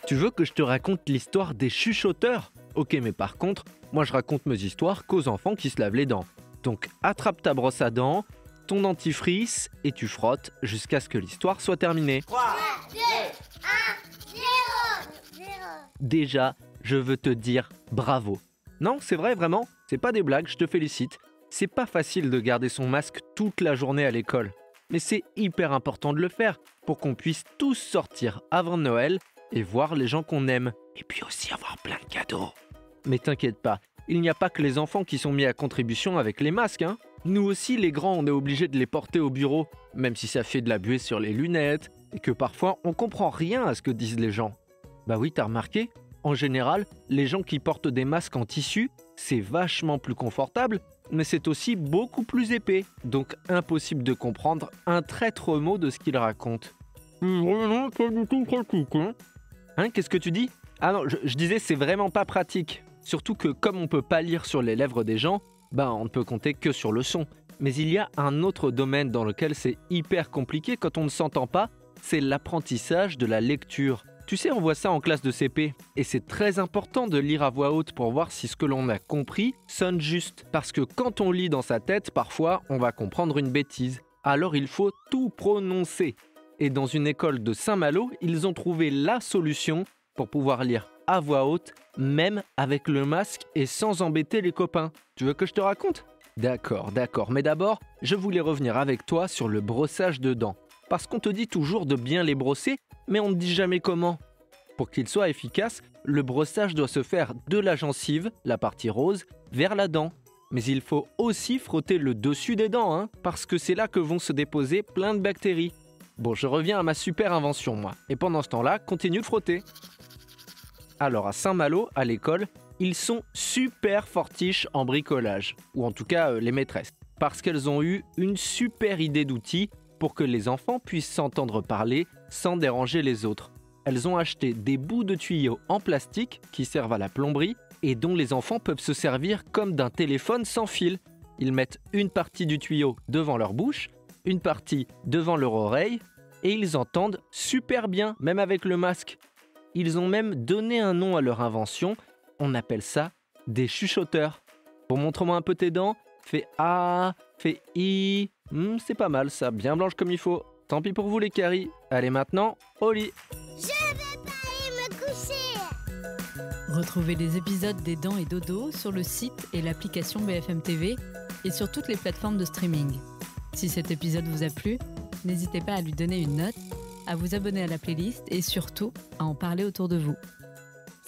Tu veux que je te raconte l'histoire des chuchoteurs? Ok, mais par contre, moi je raconte mes histoires qu'aux enfants qui se lavent les dents. Donc attrape ta brosse à dents, ton dentifrice et tu frottes jusqu'à ce que l'histoire soit terminée. 3, 2, 1, 0. Déjà, je veux te dire bravo. Non, c'est vrai, vraiment, c'est pas des blagues, je te félicite. C'est pas facile de garder son masque toute la journée à l'école. Mais c'est hyper important de le faire pour qu'on puisse tous sortir avant Noël et voir les gens qu'on aime. Et puis aussi avoir plein de cadeaux. Mais t'inquiète pas, il n'y a pas que les enfants qui sont mis à contribution avec les masques, hein. Nous aussi, les grands, on est obligés de les porter au bureau, même si ça fait de la buée sur les lunettes et que parfois on comprend rien à ce que disent les gens. Bah oui, t'as remarqué? En général, les gens qui portent des masques en tissu, c'est vachement plus confortable, mais c'est aussi beaucoup plus épais, donc impossible de comprendre un traître mot de ce qu'ils racontent. Vraiment pas du tout pratique, hein? Hein, qu'est-ce que tu dis? Ah non, je disais c'est vraiment pas pratique. Surtout que comme on peut pas lire sur les lèvres des gens, on ne peut compter que sur le son. Mais il y a un autre domaine dans lequel c'est hyper compliqué quand on ne s'entend pas, c'est l'apprentissage de la lecture. Tu sais, on voit ça en classe de CP. Et c'est très important de lire à voix haute pour voir si ce que l'on a compris sonne juste. Parce que quand on lit dans sa tête, parfois, on va comprendre une bêtise. Alors il faut tout prononcer. Et dans une école de Saint-Malo, ils ont trouvé la solution pour pouvoir lire à voix haute, même avec le masque et sans embêter les copains. Tu veux que je te raconte? D'accord, mais d'abord, je voulais revenir avec toi sur le brossage de dents. Parce qu'on te dit toujours de bien les brosser, mais on ne dit jamais comment. Pour qu'il soit efficace, le brossage doit se faire de la gencive, la partie rose, vers la dent. Mais il faut aussi frotter le dessus des dents, hein, parce que c'est là que vont se déposer plein de bactéries. Bon, je reviens à ma super invention, moi. Et pendant ce temps-là, continue de frotter. Alors, à Saint-Malo, à l'école, ils sont super fortiches en bricolage. Ou en tout cas, les maîtresses. Parce qu'elles ont eu une super idée d'outil pour que les enfants puissent s'entendre parler sans déranger les autres. Elles ont acheté des bouts de tuyaux en plastique qui servent à la plomberie et dont les enfants peuvent se servir comme d'un téléphone sans fil. Ils mettent une partie du tuyau devant leur bouche, une partie devant leur oreille et ils entendent super bien, même avec le masque. Ils ont même donné un nom à leur invention, on appelle ça des chuchoteurs. Bon, montre-moi un peu tes dents, fais A, fais I, c'est pas mal ça, bien blanche comme il faut. Tant pis pour vous les caries, allez maintenant, au lit. Je vais pas aller me coucher. Retrouvez les épisodes des Dents et Dodo sur le site et l'application BFM TV et sur toutes les plateformes de streaming. Si cet épisode vous a plu, n'hésitez pas à lui donner une note, à vous abonner à la playlist et surtout à en parler autour de vous.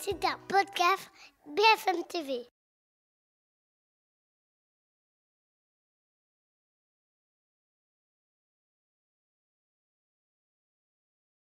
C'est un podcast BFM TV.